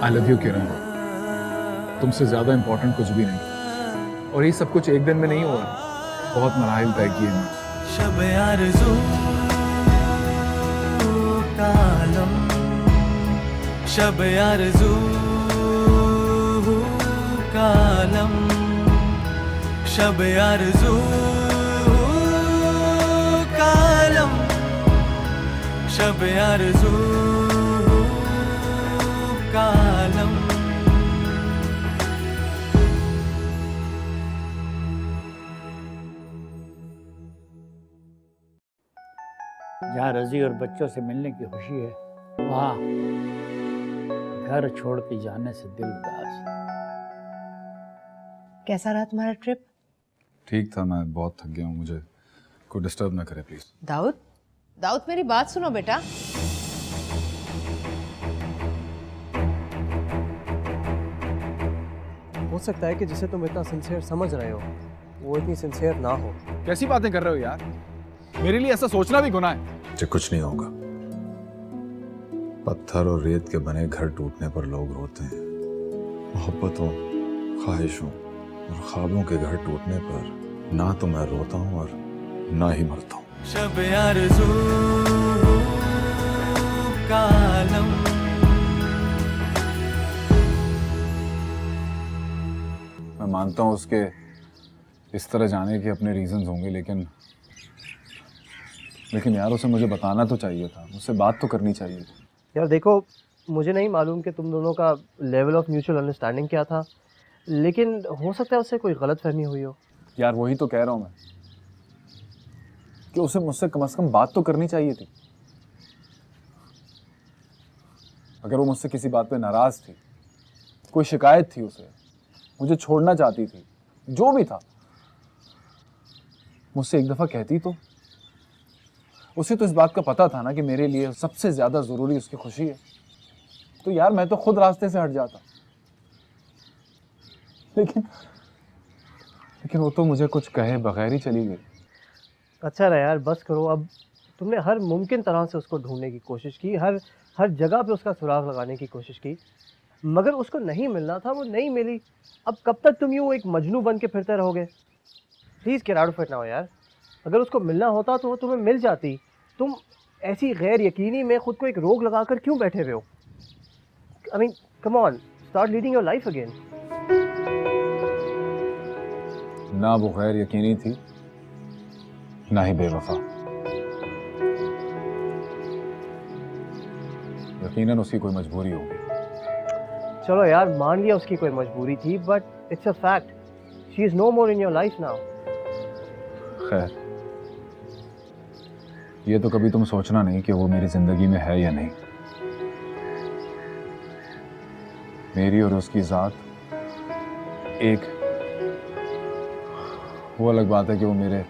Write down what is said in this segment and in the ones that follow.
I love you किरण, तुमसे ज्यादा important कुछ भी नहीं। और ये सब कुछ एक दिन में नहीं हुआ, बहुत मराहिल तय किए हैं। शब आरज़ू कालम, शब आरज़ू कालम, शब आरज़ू कालम, शब आरज़ू कालम। जहाँ रजी और बच्चों से मिलने की खुशी है, वहाँ घर छोड़ के जाने से दिल उदास। कैसा रहा तुम्हारा ट्रिप? ठीक था, मैं बहुत थक गया हूँ, मुझे कोई डिस्टर्ब ना करे प्लीज। दाऊद, दाऊद मेरी बात सुनो बेटा। हो सकता है कि जिसे तुम इतना सिंसियर समझ रहे हो वो इतनी सिंसियर ना हो। कैसी बातें कर रहे हो यार, मेरे लिए ऐसा सोचना भी गुनाह है। मुझे कुछ नहीं होगा। पत्थर और रेत के बने घर टूटने पर लोग रोते हैं, मोहब्बतों, ख्वाहिशों और ख्वाबों के घर टूटने पर ना तो मैं रोता हूँ और ना ही मरता हूँ। शब आरज़ू कालम, मैं मानता हूँ उसके इस तरह जाने के अपने रीजंस होंगे, लेकिन यार उसे मुझे बताना तो चाहिए था, मुझसे बात तो करनी चाहिए थी। यार देखो, मुझे नहीं मालूम कि तुम दोनों का लेवल ऑफ म्यूचुअल अंडरस्टैंडिंग क्या था, लेकिन हो सकता है उससे कोई गलतफहमी हुई हो। यार वही तो कह रहा हूँ मैं कि उसे मुझसे कम से कम बात तो करनी चाहिए थी। अगर वो मुझसे किसी बात पे नाराज थी, कोई शिकायत थी उसे, मुझे छोड़ना चाहती थी, जो भी था, मुझसे एक दफा कहती तो। उसे तो इस बात का पता था ना कि मेरे लिए सबसे ज्यादा जरूरी उसकी खुशी है, तो यार मैं तो खुद रास्ते से हट जाता। लेकिन वो तो मुझे कुछ कहे बगैर ही चली गई। अच्छा ना यार, बस करो अब। तुमने हर मुमकिन तरह से उसको ढूंढने की कोशिश की, हर जगह पे उसका सुराग लगाने की कोशिश की, मगर उसको नहीं मिलना था, वो नहीं मिली। अब कब तक तुम यूँ एक मजनू बन के फिरते रहोगे? Please get out of it now यार। अगर उसको मिलना होता तो वो तुम्हें मिल जाती। तुम ऐसी गैर यकीनी में खुद को एक रोग लगाकर क्यों बैठे हुए हो? I mean come on, start leading your life again. ना वो गैर यकीनी थी, ना ही बेवफा। यकीनन उसकी कोई मजबूरी होगी। चलो यार, मान लिया उसकी कोई मजबूरी थी, but it's a fact, she is no more in your life now. खैर, ये तो कभी तुम सोचना नहीं कि वो मेरी जिंदगी में है या नहीं। मेरी और उसकी जात एक। वो अलग बात है कि वो मेरे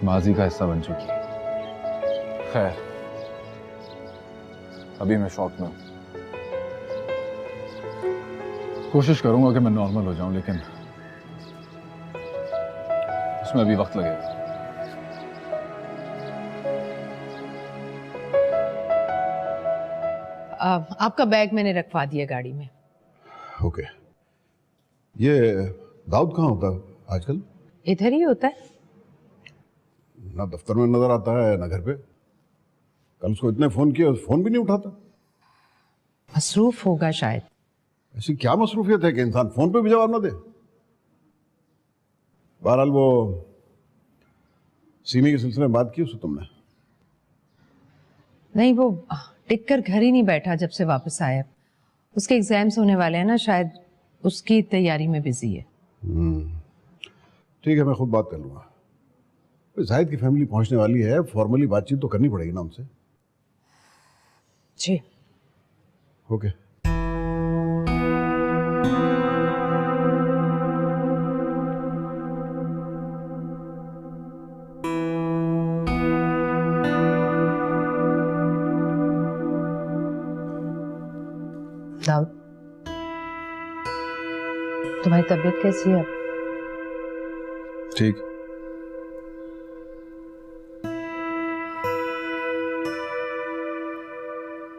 माजी का हिस्सा बन चुकी है। खैर, अभी मैं शॉक में हूं। कोशिश करूंगा कि मैं नॉर्मल हो जाऊं, लेकिन उसमें अभी वक्त लगेगा। आपका बैग मैंने रखवा दिया गाड़ी में। ओके। ये दाऊद कहाँ होता है आजकल? इधर ही होता है। ना दफ्तर में नजर आता है ना घर पे। कल उसको इतने फोन किए, फोन भी नहीं उठाता। मसरूफ होगा शायद। ऐसी क्या मसरूफियत है कि इंसान फोन पे भी जवाब ना दे? बहरहाल वो सीमी के सिलसिले में बात की उससे तुमने? नहीं, वो टिक कर घर ही नहीं बैठा जब से वापस आया। उसके एग्जाम्स होने वाले हैं ना, शायद उसकी तैयारी में बिजी है। ठीक है, मैं खुद बात कर लूंगा। जाहिद की फैमिली पहुंचने वाली है, फॉर्मली बातचीत तो करनी पड़ेगी ना उनसे। जी ओके। दाऊद, तुम्हारी तबीयत कैसी है? ठीक।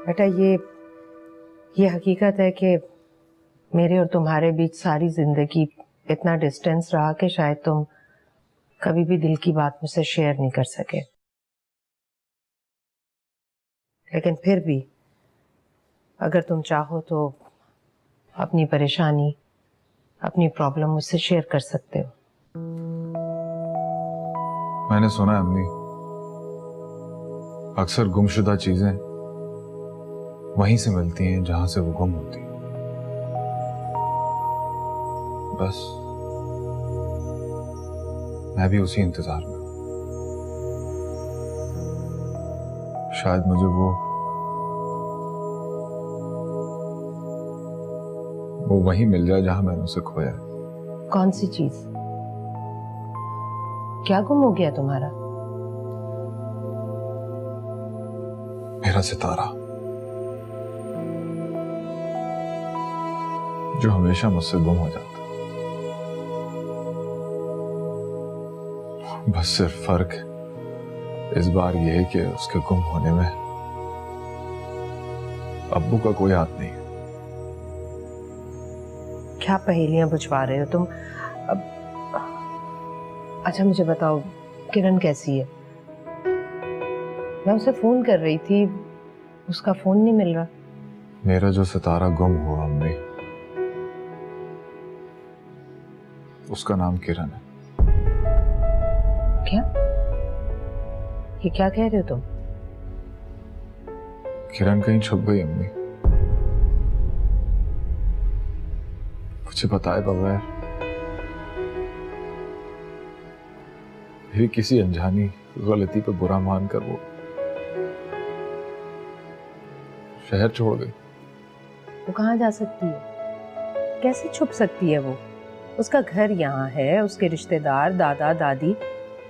बेटा, ये हकीकत है कि मेरे और तुम्हारे बीच सारी जिंदगी इतना डिस्टेंस रहा कि शायद तुम कभी भी दिल की बात मुझसे शेयर नहीं कर सके, लेकिन फिर भी अगर तुम चाहो तो अपनी परेशानी, अपनी प्रॉब्लम मुझसे शेयर कर सकते हो। मैंने सुना है अम्मी, अक्सर गुमशुदा चीजें वहीं से मिलती हैं जहां से वो गुम होती हैं। बस मैं भी उसी इंतजार में हूं। शायद मुझे वो वहीं मिल जाए जहां मैंने उसे खोया है। कौन सी चीज? क्या गुम हो गया तुम्हारा? मेरा सितारा, जो हमेशा मुझसे गुम हो जाता। बस सिर्फ फर्क इस बार यह है कि उसके गुम होने में अब्बू का कोई हाथ नहीं है। क्या पहेलियां बुझवा रहे हो तुम? अब अच्छा मुझे बताओ, किरण कैसी है? मैं उसे फोन कर रही थी, उसका फोन नहीं मिल रहा। मेरा जो सितारा गुम हुआ अम्मी, उसका नाम किरण है। क्या? ये क्या कह रहे हो तुम? किरण कहीं छुप गई अम्मी, मुझे बताए बगैर, मेरी किसी अनजानी गलती पे बुरा मानकर वो शहर छोड़ गई। वो कहाँ जा सकती है? कैसे छुप सकती है वो? उसका घर यहाँ है, उसके रिश्तेदार, दादा दादी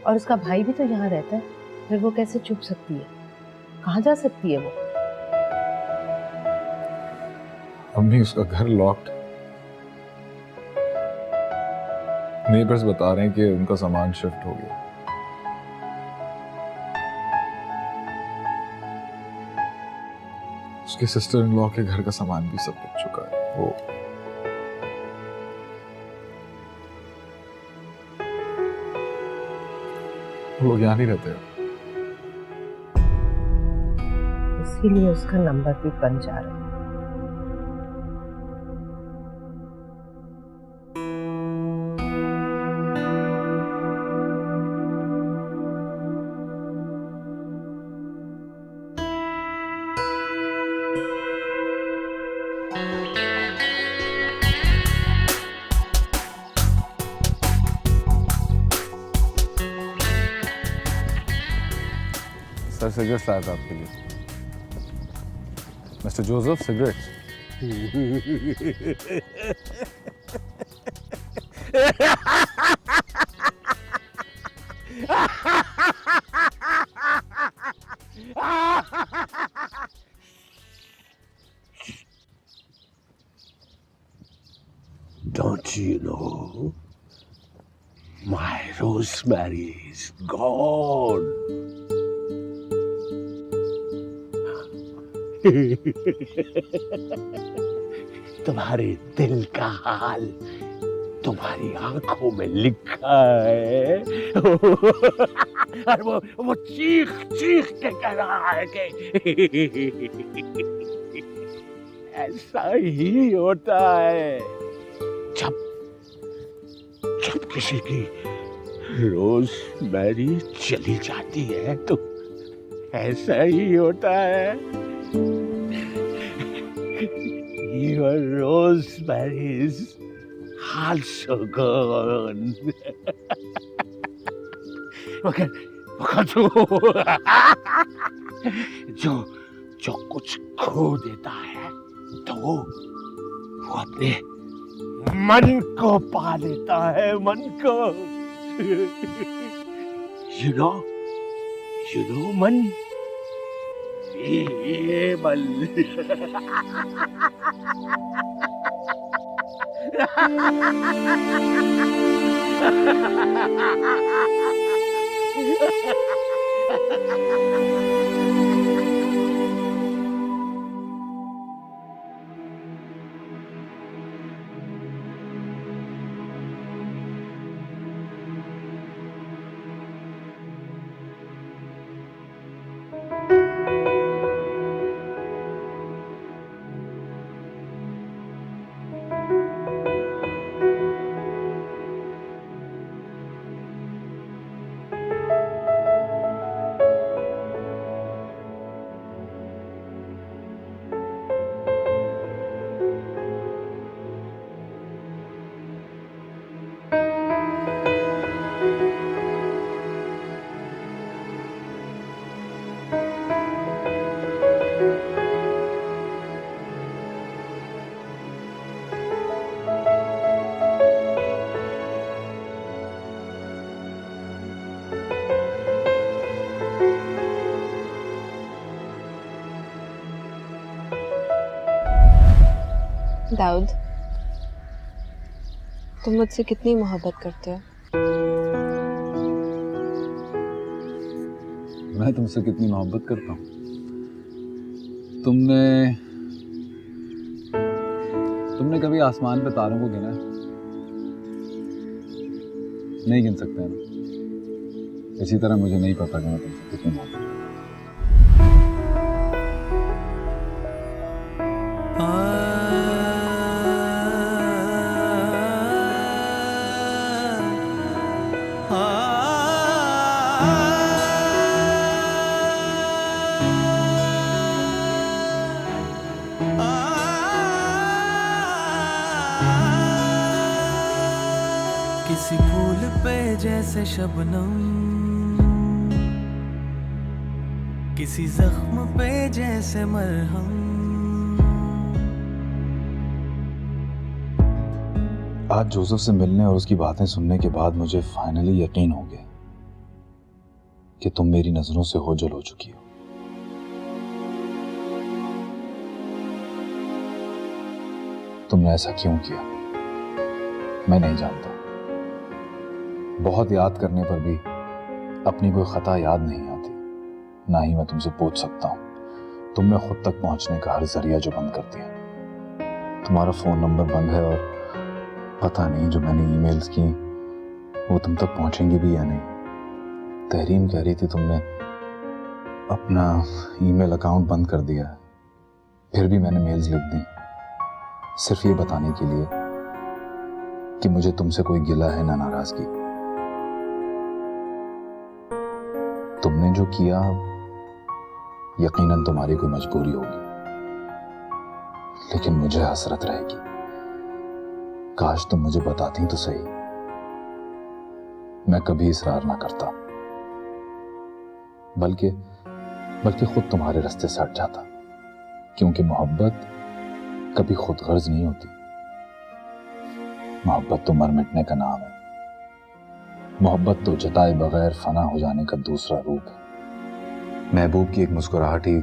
और उसका भाई भी तो यहाँ रहता है। फिर वो कैसे छुप सकती है? कहाँ जा सकती है वो? अम्मी उसका घर लॉक्ड। नेबर्स बता रहे हैं कि उनका सामान शिफ्ट हो गया। उसके सिस्टर इन लॉ के घर का सामान भी सब बिक चुका है। वो लोग यहाँ नहीं रहते। इसीलिए उसका नंबर भी बन जा रहा है। सर सिगरेट्स लाया था आपके लिए। Mister Joseph, cigarettes. Don't you know? My rosemary is gone. तुम्हारे दिल का हाल तुम्हारी आंखों में लिखा है। और वो चीख चीख के कह रहा है कि ऐसा ही होता है जब जब किसी की रोज़मेरी चली जाती है तो ऐसा ही होता है। Your rosemary's also gone. मगर जो जो कुछ खो देता है तो वो अपने मन को पा लेता है, मन को। You know मन, ये मन। दाऊद, तुम मुझसे कितनी मोहब्बत करते हो? मैं तुमसे कितनी मोहब्बत करता हूँ? तुमने कभी आसमान पे तारों को गिना है? नहीं गिन सकते हैं ना। इसी तरह मुझे नहीं पता कि मैं तुमसे कितनी मोहब्बत करता हूं। किसी फूल पे जैसे शबनम, किसी जख्म पे जैसे मरहम। आज जोसेफ से मिलने और उसकी बातें सुनने के बाद मुझे फाइनली यकीन हो गया कि तुम मेरी नजरों से ओझल हो चुकी हो। तुमने ऐसा क्यों किया मैं नहीं जानता। बहुत याद करने पर भी अपनी कोई खता याद नहीं आती, ना ही मैं तुमसे पूछ सकता हूं। तुमने खुद तक पहुंचने का हर जरिया जो बंद कर दिया। तुम्हारा फोन नंबर बंद है और पता नहीं जो मैंने ईमेल्स की वो तुम तक पहुंचेंगी भी या नहीं। तहरीम कह रही थी तुमने अपना ईमेल अकाउंट बंद कर दिया है, फिर भी मैंने मेल्स लिख दी सिर्फ ये बताने के लिए कि मुझे तुमसे कोई गिला है ना नाराजगी। तुमने जो किया यकीनन तुम्हारी कोई मजबूरी होगी, लेकिन मुझे हसरत रहेगी काश तुम मुझे बताती तो सही। मैं कभी इसरार ना करता, बल्कि खुद तुम्हारे रास्ते से हट जाता, क्योंकि मोहब्बत कभी खुद गर्ज नहीं होती। मोहब्बत तो मर मिटने का नाम है। मोहब्बत तो जताए बगैर फना हो जाने का दूसरा रूप है। महबूब की एक मुस्कुराहट ही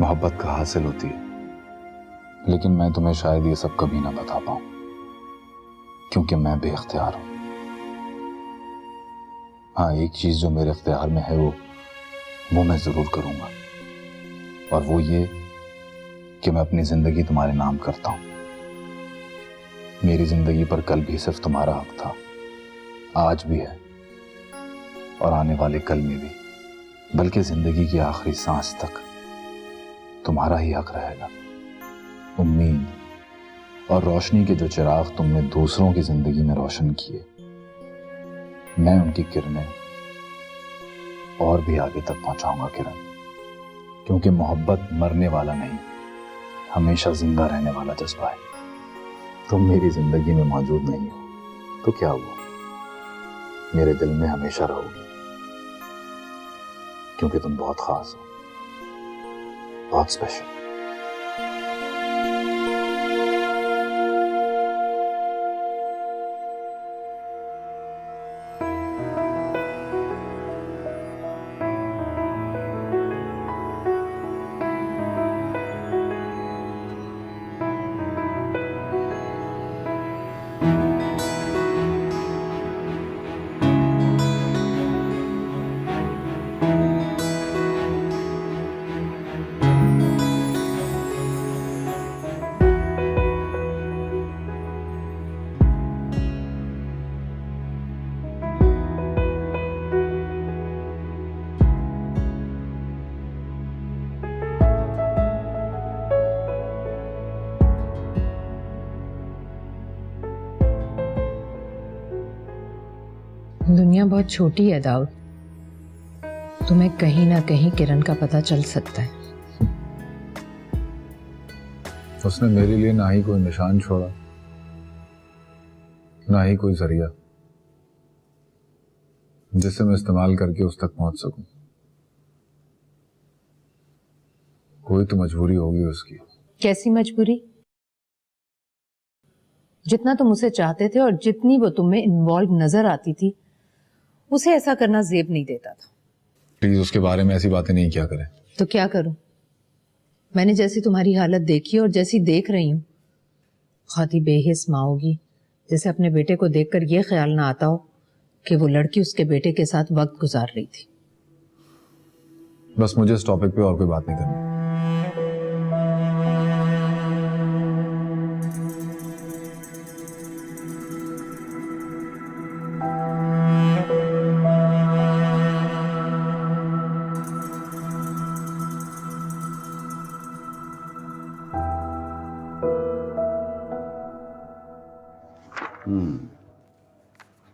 मोहब्बत का हासिल होती है, लेकिन मैं तुम्हें शायद ये सब कभी ना बता पाऊं, क्योंकि मैं बेइख्तियार हूं। हाँ, एक चीज जो मेरे इख्तियार में है वो मैं जरूर करूंगा, और वो ये कि मैं अपनी जिंदगी तुम्हारे नाम करता हूं। मेरी जिंदगी पर कल भी सिर्फ तुम्हारा हक था, आज भी है और आने वाले कल में भी, बल्कि जिंदगी की आखिरी सांस तक तुम्हारा ही हक रहेगा। उम्मीद और रोशनी के जो चिराग तुमने दूसरों की जिंदगी में रोशन किए, मैं उनकी किरणें और भी आगे तक पहुंचाऊंगा किरण, क्योंकि मोहब्बत मरने वाला नहीं, हमेशा जिंदा रहने वाला जज्बा है। तुम मेरी जिंदगी में मौजूद नहीं हो तो क्या हुआ, मेरे दिल में हमेशा रहोगी, क्योंकि तुम बहुत खास हो, बहुत स्पेशल। दुनिया बहुत छोटी है दाऊद, तुम्हें कहीं ना कहीं किरण का पता चल सकता है। उसने मेरे लिए ना ही कोई निशान छोड़ा, ना ही कोई जरिया जिसे मैं इस्तेमाल करके उस तक पहुंच सकूं। कोई तो मजबूरी होगी उसकी। कैसी मजबूरी? जितना तुम उसे चाहते थे और जितनी वो तुम्हें इन्वॉल्व नजर आती थी, उसे ऐसा करना जेब नहीं देता था। प्लीज उसके बारे में ऐसी बातें नहीं किया करें। तो क्या करूं? मैंने जैसी तुम्हारी हालत देखी और जैसी देख रही हूं, खाती बेहिस माँ होगी जैसे अपने बेटे को देखकर ये ख्याल ना आता हो कि वो लड़की उसके बेटे के साथ वक्त गुजार रही थी। बस मुझे इस टॉपिक पे और कोई बात नहीं करनी।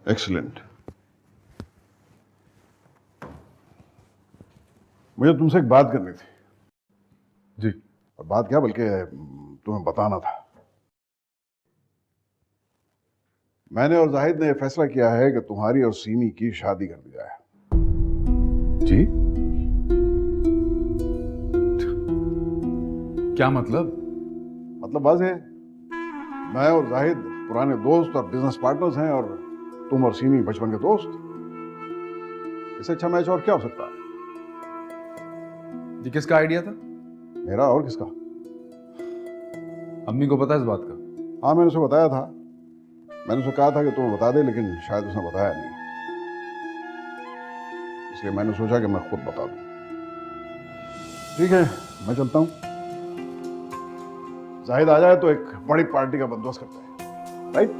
एक्सीलेंट। मुझे तुमसे एक बात करनी थी। जी। और बात क्या, बल्कि तुम्हें बताना था। मैंने और जाहिद ने यह फैसला किया है कि तुम्हारी और सीमी की शादी कर दी जाए। जी? क्या मतलब? मतलब बात है, मैं और जाहिद पुराने दोस्त और बिजनेस पार्टनर्स हैं, और तुम और सीमी बचपन के दोस्त। इससे अच्छा मैच और क्या हो सकता है? ये किसका आइडिया था? मेरा, और किसका? अम्मी को पता है इस बात का? हाँ, मैंने उसे बताया था। मैंने उसे कहा था कि तुम्हें बता दे, लेकिन शायद उसने बताया नहीं, इसलिए मैंने सोचा कि मैं खुद बता दूं। ठीक है, मैं चलता हूं। जाहिद आ जाए तो एक बड़ी पार्टी का बंदोबस्त करते हैं, राइट?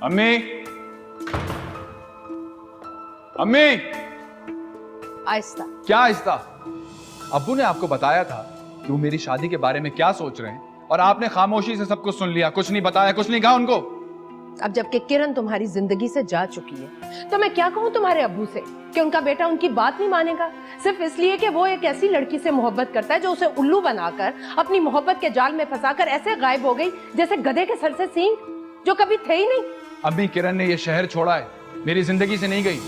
अम्मी, अम्मी। आहिस्ता। क्या आहिस्ता? अब्बू ने आपको बताया था कि वो मेरी शादी के बारे में क्या सोच रहे हैं, और आपने खामोशी से सब कुछ सुन लिया, कुछ नहीं बताया, कुछ नहीं कहा उनको। अब जबकि किरण तुम्हारी जिंदगी से जा चुकी है तो मैं क्या कहूँ तुम्हारे अब्बू से कि उनका बेटा उनकी बात नहीं मानेगा, सिर्फ इसलिए कि वो एक ऐसी लड़की से मोहब्बत करता है जो उसे उल्लू बनाकर अपनी मोहब्बत के जाल में फंसाकर ऐसे गायब हो गई जैसे गधे के सर से सींग, जो कभी थे ही नहीं। अम्मी, किरण ने ये शहर छोड़ा है, मेरी जिंदगी से नहीं गई।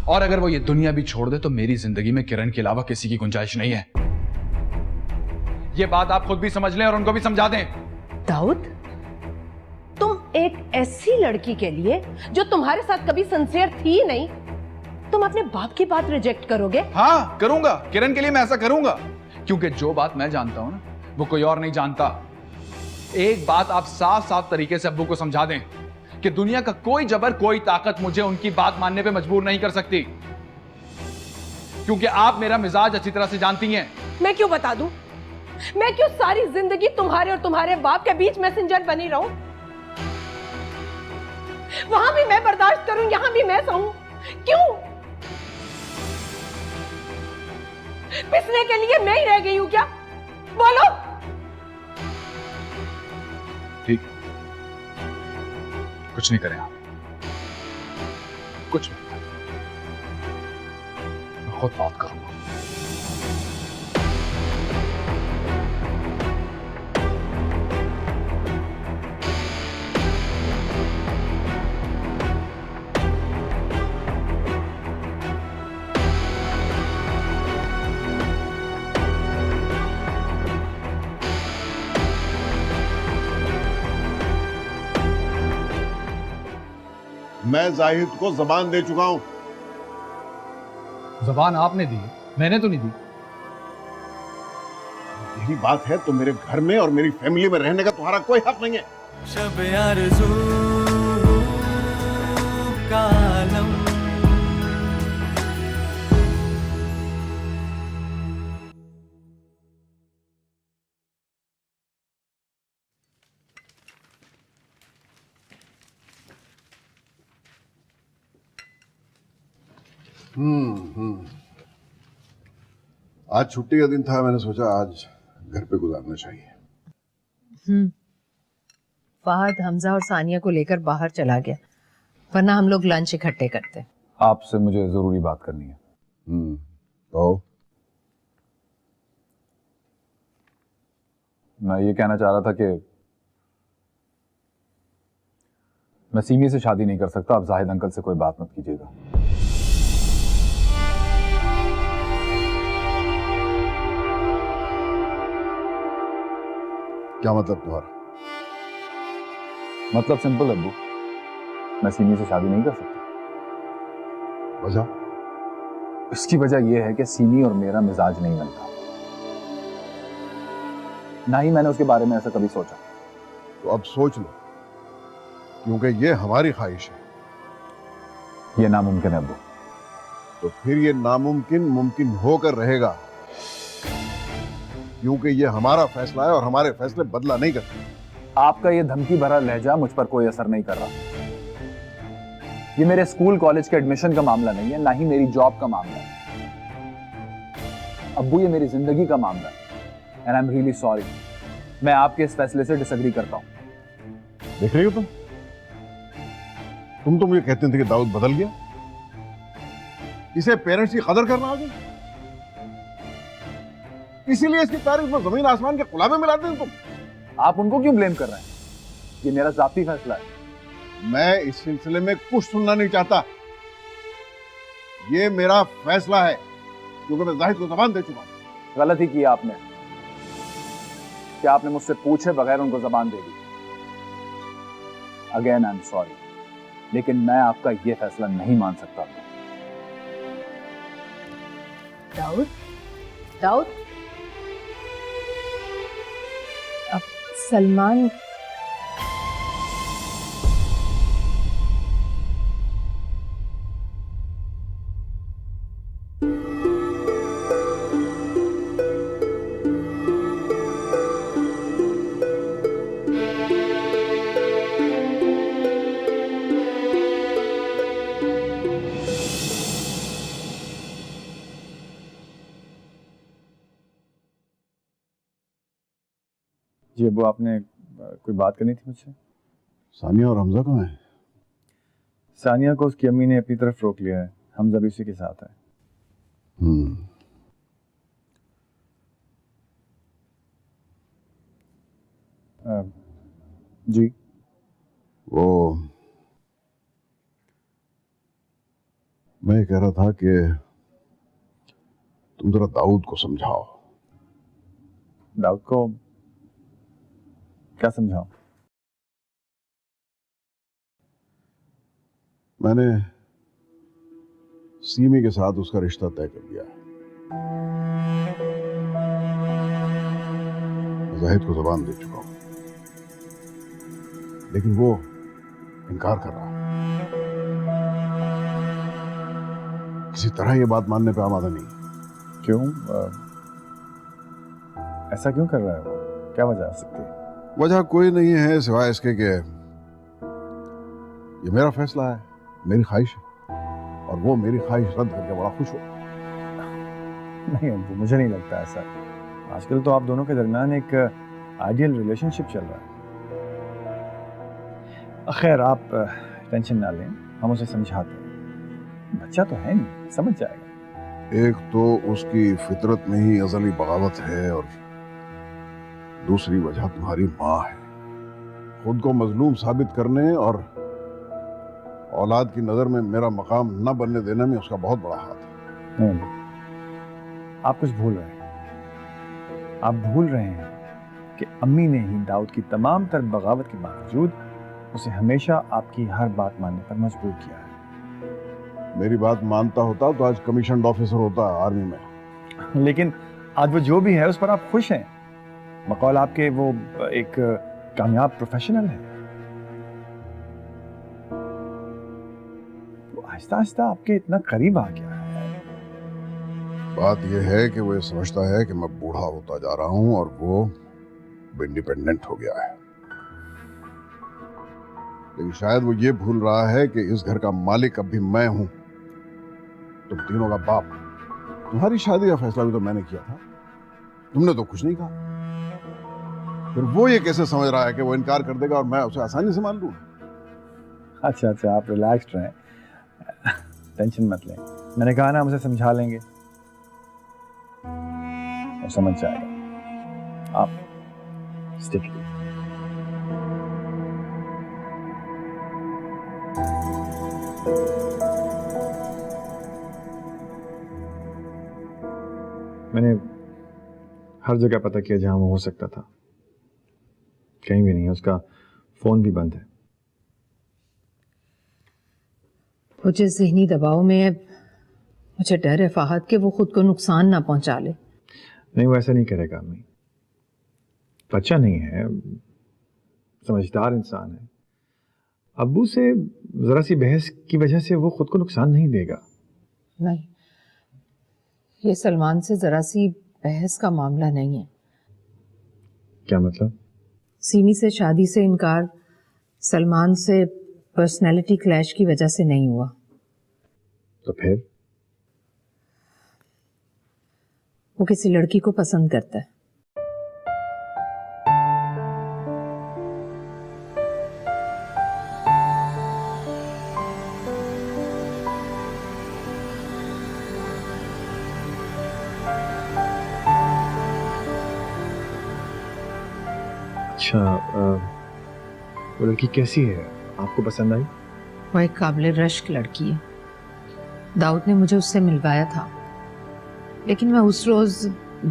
और अगर वो ये दुनिया भी छोड़ दे तो मेरी जिंदगी में किरण के अलावा किसी की गुंजाइश नहीं है। ये बात आप खुद भी समझ लें और उनको भी समझा दें। दाऊद, तुम एक ऐसी लड़की के लिए जो तुम्हारे साथ कभी सिंसियर थी ही नहीं, तुम अपने बाप की बात रिजेक्ट करोगे? हाँ, करूंगा। किरण के लिए मैं ऐसा करूंगा, क्योंकि जो बात मैं जानता हूं ना, वो कोई और नहीं जानता। एक बात आप साफ साफ तरीके से अब्बू को समझा दें कि दुनिया का कोई जबर, कोई ताकत मुझे उनकी बात मानने पे मजबूर नहीं कर सकती, क्योंकि आप मेरा मिजाज अच्छी तरह से जानती हैं। मैं क्यों बता दूं? मैं क्यों सारी जिंदगी तुम्हारे और तुम्हारे बाप के बीच मैसेंजर बनी रहूं? वहां भी मैं बर्दाश्त करूं, यहां भी मैं सहूं। क्यों? पिसने के लिए मैं ही रह गई हूं क्या? बोलो। ठीक, कुछ नहीं करें आप, कुछ नहीं, मैं खुद बात करूंगा। मैं जाहिद को जबान दे चुका हूं। जबान आपने दी, मैंने तो नहीं दी। यही बात है तो मेरे घर में और मेरी फैमिली में रहने का तुम्हारा कोई हक नहीं है। शब आरज़ू का आलम, आज छुट्टी का दिन था, मैंने सोचा आज घर पे गुजारना चाहिए। फहद हमजा और सानिया को लेकर बाहर चला गया, वरना हम लोग लंच इकट्ठे करते। आपसे मुझे जरूरी बात करनी है। तो मैं ये कहना चाह रहा था कि मैं सीमी से शादी नहीं कर सकता। आप जाहिद अंकल से कोई बात मत कीजिएगा। क्या मतलब तुम्हारा? मतलब सिंपल अब्बू, मैं सीमी से शादी नहीं कर सकता। वजह? इसकी वजह यह है कि सीमी और मेरा मिजाज नहीं बनता। ना ही मैंने उसके बारे में ऐसा कभी सोचा। तो अब सोच लो, क्योंकि ये हमारी ख्वाहिश है। ये नामुमकिन है अब्बू। तो फिर ये नामुमकिन मुमकिन होकर रहेगा, क्योंकि ये हमारा फैसला है और हमारे फैसले बदला नहीं करते। आपका ये धमकी भरा लहजा मुझ पर कोई असर नहीं कर रहा। ये मेरे स्कूल कॉलेज के एडमिशन का मामला नहीं है, ना ही मेरी जॉब का मामला है। अब्बू, ये मेरी जिंदगी का मामला है। And I am really sorry, मैं आपके इस फैसले से डिसएग्री करता हूं। देख रही हो तुम तो मुझे कहते थे कि दाऊद बदल गया। इसे पेरेंट्स की कदर करना आ गई, इसीलिए इसकी तारीफ में जमीन आसमान के खुलावे मिलाते हैं तुम। आप उनको क्यों ब्लेम कर रहे हैं? ये मेरा जाती फैसला है। मैं इस सिलसिले में कुछ सुनना नहीं चाहता। ये मेरा फैसला है, क्योंकि मैं जाहिद को जबान दे चुका हूं। गलत ही किया आपने। क्या आपने मुझसे पूछे बगैर उनको जबान दे दी? अगेन आई एम सॉरी, लेकिन मैं आपका ये फैसला नहीं मान सकता। दाऊद, दाऊद, अब सलमान जी अब्बू, आपने कोई बात करनी थी मुझसे? सानिया और हमजा कहाँ हैं? सानिया को उसकी अम्मी ने अपनी तरफ रोक लिया है। हमजा भी उसी के साथ है। जी वो मैं कह रहा था कि तुम जरा दाऊद को समझाओ। दाऊद को क्या समझाऊं? मैंने सीमी के साथ उसका रिश्ता तय कर दिया है। जाहिद को जबान दे चुका हूं, लेकिन वो इनकार कर रहा है। किसी तरह ये बात मानने पे आमादा नहीं। क्यों? ऐसा क्यों कर रहा है वो? क्या वजह हो सकती है? वजह कोई नहीं है सिवाय इसके कि ये मेरा फैसला है, मेरी ख्वाहिश है, और वो मेरी ख्वाहिश रद्द करके बड़ा खुश हो। नहीं अब्बू, मुझे नहीं लगता ऐसा। आजकल तो आप दोनों के दरमियान एक आइडियल रिलेशनशिप चल रहा है। खैर, आप टेंशन ना लें, हम उसे समझाते हैं। बच्चा तो है नहीं, समझ जाएगा। एक तो उसकी फितरत में ही अज़ली बगावत है, और दूसरी वजह तुम्हारी माँ है। खुद को मजलूम साबित करने और औलाद की नजर में मेरा मकाम न बनने देने में उसका बहुत बड़ा हाथ है। नहीं, आप कुछ भूल रहे हैं। आप भूल रहे हैं कि अम्मी ने ही दाऊद की तमाम तर बगावत के बावजूद उसे हमेशा आपकी हर बात मानने पर मजबूर किया है। मेरी बात मानता होता तो आज कमीशन ऑफिसर होता आर्मी में। लेकिन आज वो जो भी है उस पर आप खुश हैं। बकौल आपके वो एक कामयाब प्रोफेशनल है। वो आहिस्ता आहिस्ता आपके इतना करीब आ गया है। बात यह है कि वो ये समझता है कि मैं बूढ़ा होता जा रहा हूं और वो इंडिपेंडेंट हो गया है। लेकिन शायद वो ये भूल रहा है कि इस घर का मालिक अब भी मैं हूं, तुम तीनों का बाप। तुम्हारी शादी का फैसला भी तो मैंने किया था, तुमने तो कुछ नहीं कहा। फिर वो ये कैसे समझ रहा है कि वो इनकार कर देगा और मैं उसे आसानी से मान लूं? अच्छा अच्छा, आप रिलैक्स्ड रहें, टेंशन मत लें। मैंने कहा ना, हम उसे समझा लेंगे, वो समझ जाएगा। आप स्टिक कीजिए। मैंने हर जगह पता किया जहां वो हो सकता था, कहीं भी नहीं है। उसका फोन भी बंद है। मुझे ज़हनी दबाव में मुझे डर है फहद कि वो खुद को नुकसान ना पहुंचा ले। नहीं, वो ऐसा नहीं करेगा अम्मी। बच्चा नहीं है, समझदार इंसान है। अब्बू से जरा सी बहस की वजह से वो खुद को नुकसान नहीं देगा। नहीं, ये सलमान से जरा सी बहस का मामला नहीं है। क्या मतलब? सीमी से शादी से इनकार सलमान से पर्सनैलिटी क्लैश की वजह से नहीं हुआ। तो फिर? वो किसी लड़की को पसंद करता है। अच्छा, वो लड़की कैसी है, आपको पसंद आई? वो एक काबिल रश्क लड़की है। दाऊद ने मुझे उससे मिलवाया था, लेकिन मैं उस रोज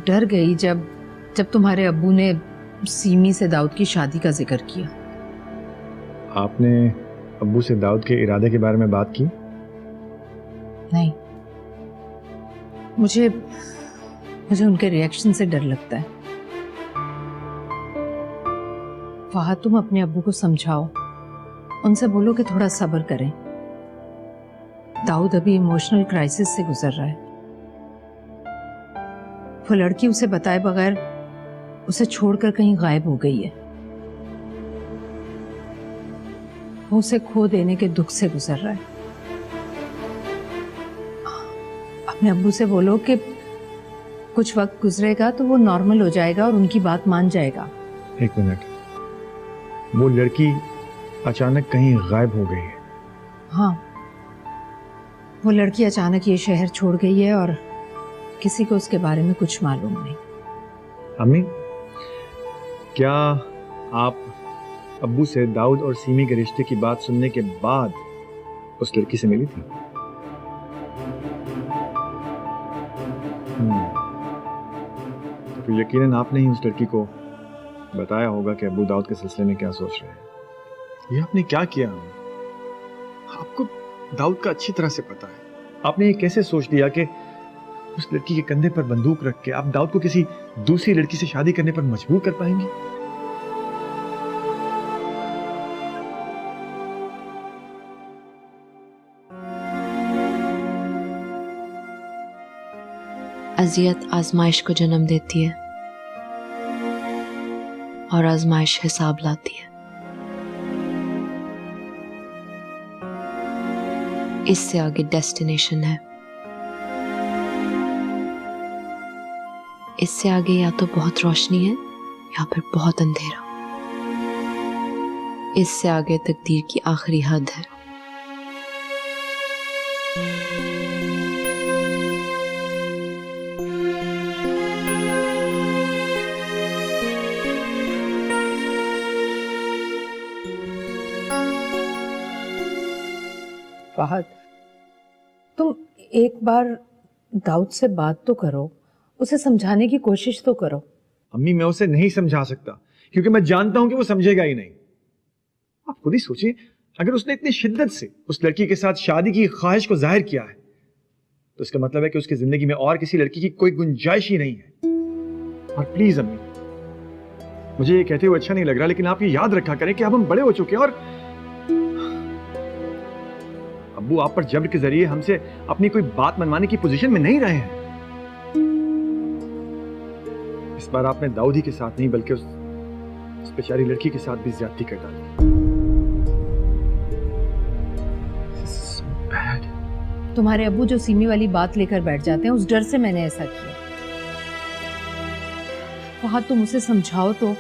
डर गई जब तुम्हारे अब्बू ने सीमी से दाऊद की शादी का जिक्र किया। आपने अब्बू से दाऊद के इरादे के बारे में बात की? नहीं, मुझे उनके रिएक्शन से डर लगता है। फहद, तुम अपने अब्बू को समझाओ, उनसे बोलो कि थोड़ा सब्र करें। दाऊद अभी इमोशनल क्राइसिस से गुजर रहा है। वो लड़की उसे बताए बगैर उसे छोड़कर कहीं गायब हो गई है। वो उसे खो देने के दुख से गुजर रहा है। अपने अब्बू से बोलो कि कुछ वक्त गुजरेगा तो वो नॉर्मल हो जाएगा और उनकी बात मान जाएगा। एक मिनट, वो लड़की अचानक कहीं गायब हो गई है? हाँ, वो लड़की अचानक ये शहर छोड़ गई है और किसी को उसके बारे में कुछ मालूम नहीं। अम्मी, क्या आप अब्बू से दाऊद और सीमी के रिश्ते की बात सुनने के बाद उस लड़की से मिली थी? तो यकीनन आपने ही उस लड़की को बताया होगा कि अब्बू दाऊद के सिलसिले में क्या सोच रहे हैं। ये आपने क्या किया? आपको दाऊद का अच्छी तरह से पता है। आपने ये कैसे सोच लिया कि उस लड़की के कंधे पर बंदूक रख के आप दाऊद को किसी दूसरी लड़की से शादी करने पर मजबूर कर पाएंगे? अजियत आजमाइश को जन्म देती है और आजमाइश हिसाब लाती है। इससे आगे डेस्टिनेशन है। इससे आगे या तो बहुत रोशनी है या फिर बहुत अंधेरा। इससे आगे तकदीर की आखिरी हद है। फहद, तुम एक बार दाऊद से बात तो करो, उसे समझाने की कोशिश तो करो। अम्मी, मैं उसे नहीं समझा सकता क्योंकि मैं जानता हूं कि वो समझेगा ही नहीं। आप खुद ही सोचिए, अगर उसने इतनी शिद्दत से उस लड़की के साथ शादी की ख्वाहिश को जाहिर किया है तो इसका मतलब है कि उसकी जिंदगी में और किसी लड़की की कोई गुंजाइश ही नहीं है। और प्लीज अम्मी, मुझे ये कहते हुए अच्छा नहीं लग रहा, लेकिन आप ये याद रखा करें कि अब हम बड़े हो चुके हैं और अब्बू आप पर जबर के जरिए हमसे अपनी कोई बात मनवाने की पोजीशन में नहीं रहे हैं। इस बार आपने दाऊद ही के साथ नहीं बल्कि उस बेचारी लड़की के साथ भी ज्यादती कर डाली। तुम्हारे अब्बू जो सीमी वाली बात लेकर बैठ जाते हैं, उस डर से मैंने ऐसा किया। वहां तुम उसे समझाओ तो।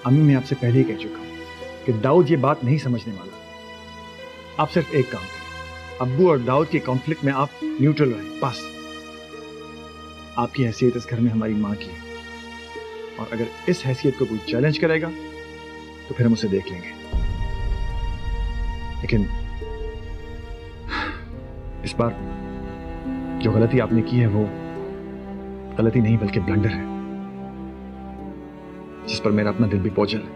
अम्मी, मैं आपसे पहले ही कह चुका हूं कि दाऊद ये बात नहीं समझने वाला। आप सिर्फ एक काम करें, अब्बू और दाऊद के कॉन्फ्लिक्ट में आप न्यूट्रल रहें, बस। आपकी हैसियत इस घर में हमारी माँ की है और अगर इस हैसियत को कोई चैलेंज करेगा तो फिर हम उसे देख लेंगे। लेकिन इस बार जो गलती आपने की है वो गलती नहीं बल्कि ब्लंडर है, जिस पर मेरा अपना दिल भी बोझल है।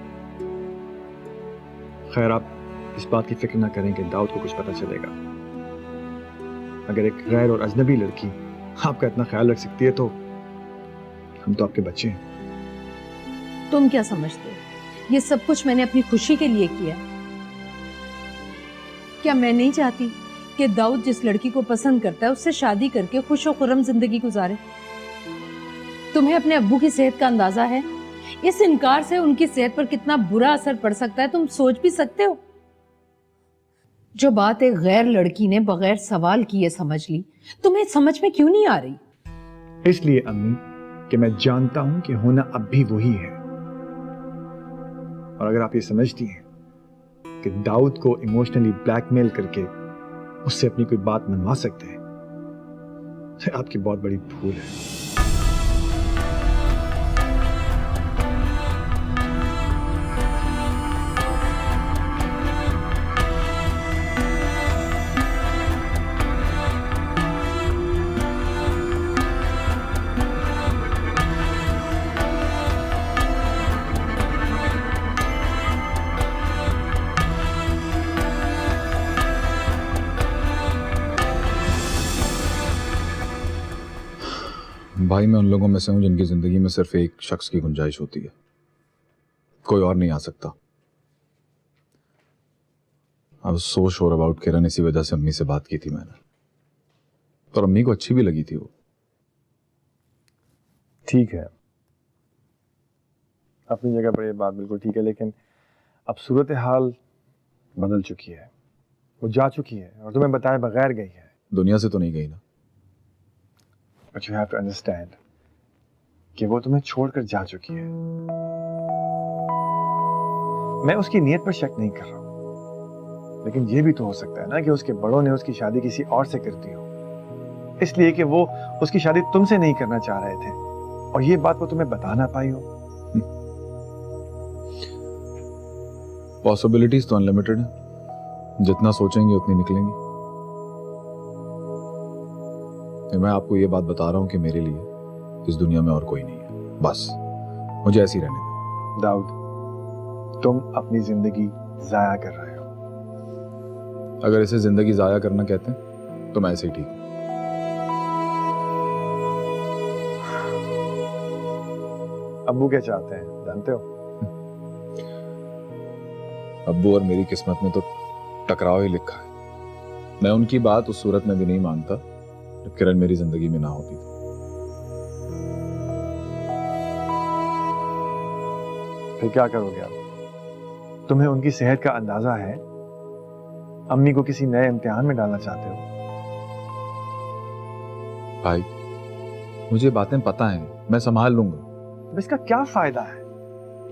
खैर, आप इस बात की फिक्र ना करें कि दाऊद को कुछ पता चलेगा। अगर एक गैर और अजनबी लड़की आपका इतना ख्याल रख सकती है तो हम तो आपके बच्चे हैं। तुम क्या समझते हो ये सब कुछ मैंने अपनी खुशी के लिए किया? क्या मैं नहीं चाहती कि दाऊद जिस लड़की को पसंद करता है उससे शादी करके खुश और खुर्रम जिंदगी गुजारे? तुम्हें अपने अब्बू की सेहत का अंदाजा है? इस इनकार से उनकी सेहत पर कितना बुरा असर पड़ सकता है तुम सोच भी सकते हो? जो बात एक गैर लड़की ने बगैर सवाल किए समझ ली, तुम्हें समझ में क्यों नहीं आ रही? इसलिए अम्मी कि मैं जानता हूं कि होना अब भी वही है। और अगर आप ये समझती हैं कि दाऊद को इमोशनली ब्लैकमेल करके उससे अपनी कोई बात मनवा सकते हैं, तो आपकी बहुत बड़ी भूल है। भाई मैं उन लोगों में से हूं जिनकी जिंदगी में सिर्फ एक शख्स की गुंजाइश होती है, कोई और नहीं आ सकता। I was so sure about Kiran, इसी वजह से अम्मी से बात की थी मैंने, और अम्मी को अच्छी भी लगी थी वो। ठीक है, अपनी जगह पर ये बात बिल्कुल ठीक है, लेकिन अब सूरत हाल बदल चुकी है। वो जा चुकी है और तुम्हें बताए बगैर गई है। दुनिया से तो नहीं गई ना। But you have to understand कि वो तुम्हें छोड़कर जा चुकी है। मैं उसकी नीयत पर शक नहीं कर रहा हूं, लेकिन ये भी तो हो सकता है ना कि उसके बड़ों ने उसकी शादी किसी और से कर दी हो, इसलिए कि वो उसकी शादी तुमसे नहीं करना चाह रहे थे और ये बात वो तुम्हें बता ना पाई हो। पॉसिबिलिटीज तो अनलिमिटेड है, जितना सोचेंगे उतनी निकलेंगी। मैं आपको ये बात बता रहा हूं कि मेरे लिए इस दुनिया में और कोई नहीं है, बस मुझे ऐसे ही रहने दो। दाऊद, तुम अपनी जिंदगी जाया कर रहे हो। अगर इसे जिंदगी जाया करना कहते हैं तो मैं ऐसे ही ठीक हूं। अब्बू क्या चाहते हैं जानते हो? अब्बू और मेरी किस्मत में तो टकराव ही लिखा है। मैं उनकी बात उस सूरत में भी नहीं मानता जब किरण मेरी जिंदगी में ना होती थी। फिर क्या करोगे आप? तुम्हें उनकी सेहत का अंदाजा है? अम्मी को किसी नए इम्तिहान में डालना चाहते हो? भाई मुझे बातें पता हैं, मैं संभाल लूंगा। अब इसका क्या फायदा है?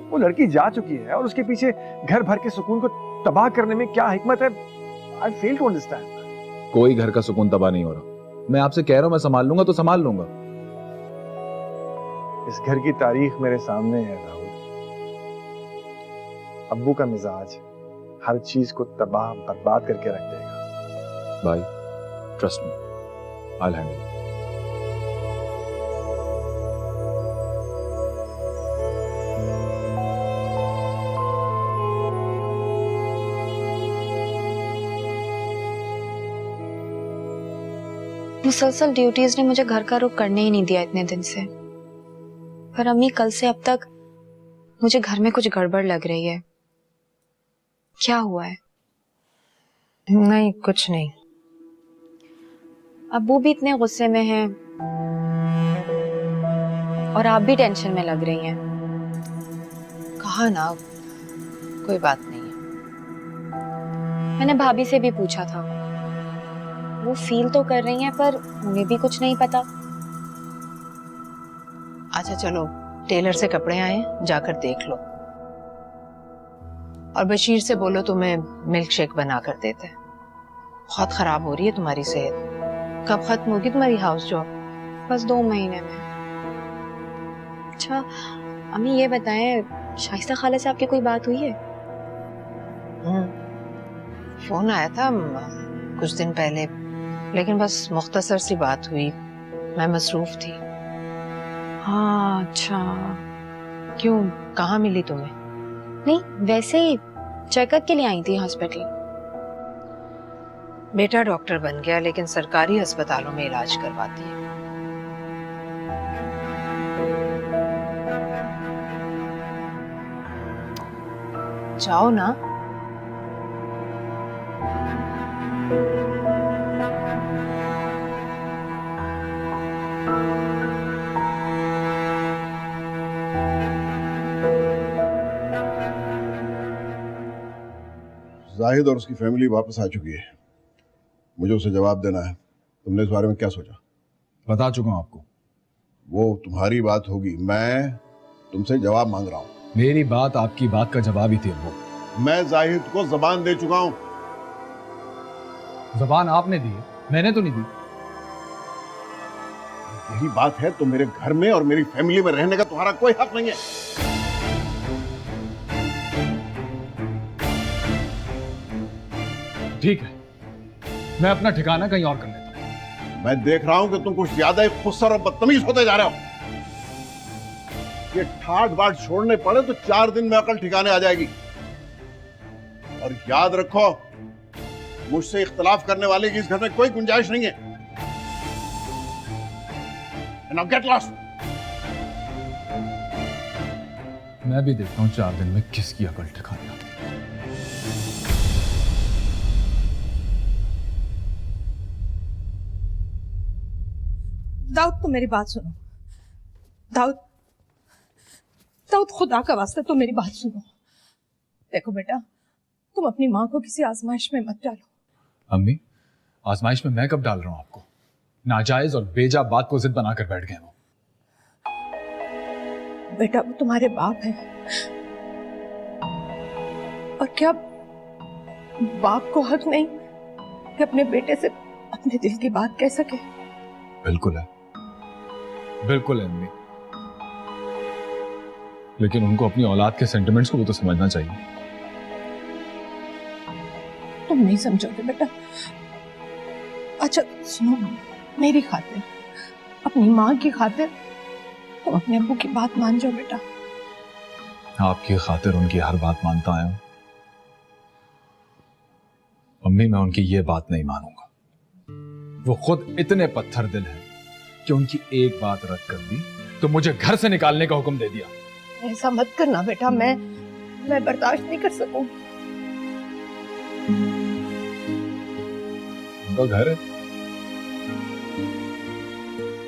वो लड़की जा चुकी है और उसके पीछे घर भर के सुकून को तबाह करने में क्या हिकमत है? आई फेल टू अंडरस्टैंड। कोई घर का सुकून तबाह नहीं हो रहा। मैं आपसे कह रहा हूं मैं संभाल लूंगा तो संभाल लूंगा। इस घर की तारीख मेरे सामने है राहुल। अब्बू का मिजाज हर चीज को तबाह बर्बाद करके रख देगा। भाई trust me, I will handle. मुसलसल ड्यूटीज ने मुझे घर का रुख करने ही नहीं दिया इतने दिन से। पर अम्मी कल से अब तक मुझे घर में कुछ गड़बड़ लग रही है। क्या हुआ है? नहीं कुछ नहीं। अब्बू भी इतने गुस्से में हैं और आप भी टेंशन में लग रही हैं। कहा ना कोई बात नहीं है। मैंने भाभी से भी पूछा था, वो फील तो कर रही हैं पर उन्हें भी कुछ नहीं पता। अच्छा चलो टेलर से कपड़े आए, जाकर देख लो और बशीर से बोलो तुम्हें मिल्क शेक बना कर देते। बहुत खराब हो रही है तुम्हारी सेहत। कब खत्म होगी तुम्हारी हाउस जॉब? बस 2 महीने में। अच्छा अम्मी ये बताएं, शाइस्ता खाला से आपकी कोई बात हुई है? फोन आया था कुछ दिन पहले, लेकिन बस मुख्तसर सी बात हुई, मैं मसरूफ थी। हाँ अच्छा। क्यों, कहाँ मिली तुम्हें? नहीं वैसे ही चेकअप के लिए आई थी हॉस्पिटल। बेटा डॉक्टर बन गया लेकिन सरकारी अस्पतालों में इलाज करवाती है। जाओ ना। जाहिद और उसकी फैमिली वापस आ चुकी है, मुझे उसे जवाब देना है। तुमने इस बारे में क्या सोचा? बता चुका हूं आपको। वो तुम्हारी बात होगी, मैं तुमसे जवाब मांग रहा हूं। मेरी बात आपकी बात का जवाब ही थी अब्बू। मैं जाहिद को जबान दे चुका हूं। जबान आपने दी है, मैंने तो नहीं दी। यही बात है तो मेरे घर में और मेरी फैमिली में रहने का तुम्हारा कोई हक नहीं है। ठीक है, मैं अपना ठिकाना कहीं और कर लेता हूं। मैं देख रहा हूं कि तुम कुछ ज्यादा ही खुस्सर और बदतमीज होते जा रहे हो। ये ठाट बाट छोड़ने पड़े तो 4 दिन में अकल ठिकाने आ जाएगी। और याद रखो, मुझसे इख्तलाफ करने वाले की इस घर में कोई गुंजाइश नहीं है। Now get lost. मैं भी देखता हूं 4 दिन में किसकी अकल ठिकाने आती है। दाऊद, तो मेरी बात सुनो। दाऊद, दाऊद, खुदा का वास्ता तो मेरी बात सुनो। देखो बेटा, तुम अपनी माँ को किसी आजमाइश में मत डालो। अम्मी, आजमाइश में मैं कब डाल रहा हूं आपको? नाजायज और बेजा बात को जिद बनाकर बैठ गए वो। बेटा, वो तुम्हारे बाप हैं, और क्या बाप को हक नहीं कि अपने बेटे से अपने दिल की बात कह सके? बिल्कुल है, बिल्कुल है अम्मी, लेकिन उनको अपनी औलाद के सेंटिमेंट्स को भी तो समझना चाहिए। तुम नहीं समझोगे बेटा। अच्छा सुनो, मेरी खातिर, अपनी माँ की खातिर तुम अपने अब्बू की बात मान जाओ बेटा। आपकी खातिर उनकी हर बात मानता आया हूं। अम्मी, मैं उनकी ये बात नहीं मानूंगा। वो खुद इतने पत्थर दिल हैं कि उनकी एक बात रद्द कर दी तो मुझे घर से निकालने का हुक्म दे दिया। ऐसा मत करना बेटा, मैं बर्दाश्त नहीं कर सकूंगी। उनका घर है,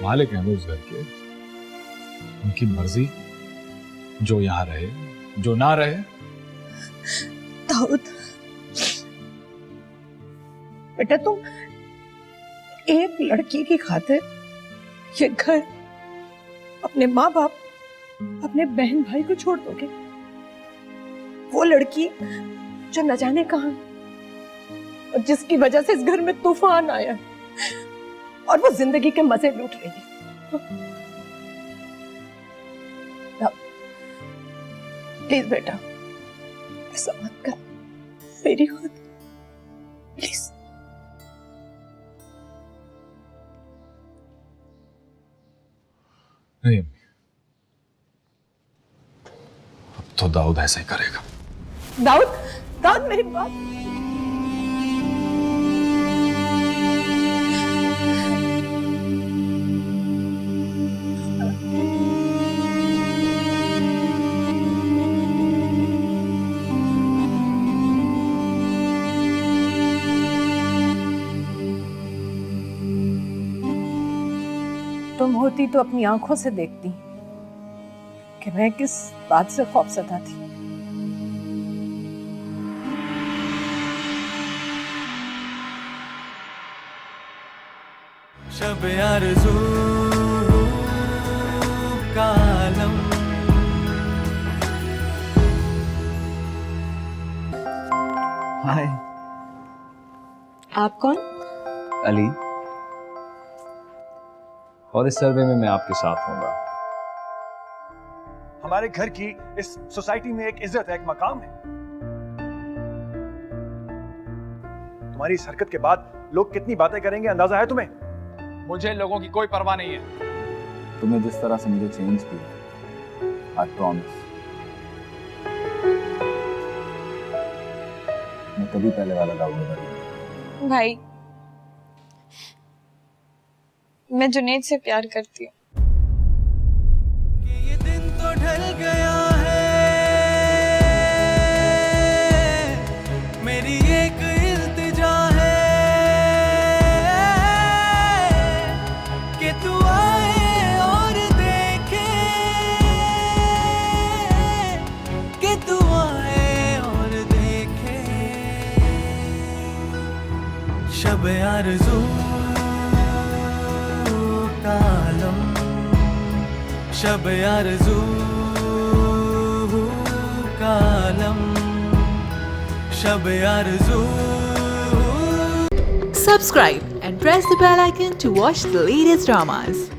मालिक हैं वो उस घर के, उनकी मर्जी, जो यहां रहे, जो ना रहे। दाऊद बेटा, तुम एक लड़की की खातिर ये घर, अपने माँ बाप, अपने बहन भाई को छोड़ दोगे? वो लड़की जो न जाने कहां, और जिसकी वजह से इस घर में तूफान आया और वो जिंदगी के मजे लूट रही है। प्लीज बेटा, ऐसा मत कर, मेरी खुद, प्लीज। नहीं अम्मी, अब तो दाऊद ऐसा ही करेगा। दाऊद, दाऊद मेरी बात। तुम होती तो अपनी आंखों से देखती कि मैं किस बात से खौफजदा थी। शब आरज़ू का आलम। हाय। आप कौन? अली, और इस सर्वे में मैं आपके साथ होऊंगा। हमारे घर की इस सोसाइटी में एक इज्जत है, एक मकाम है। तुम्हारी इस हरकत के बाद लोग कितनी बातें करेंगे, अंदाजा है तुम्हें? मुझे लोगों की कोई परवाह नहीं है। तुमने जिस तरह से मुझे चेंज किया, आई प्रॉमिस मैं कभी पहले वाला दाऊद नहीं करूंगा। भाई, मैं जुनैद से प्यार करती हूँ। ये दिन तो ढल गया है, शब आरज़ू कालम, शब आरज़ू कालम, शब आरज़ू. Subscribe and press the bell icon to watch the latest dramas.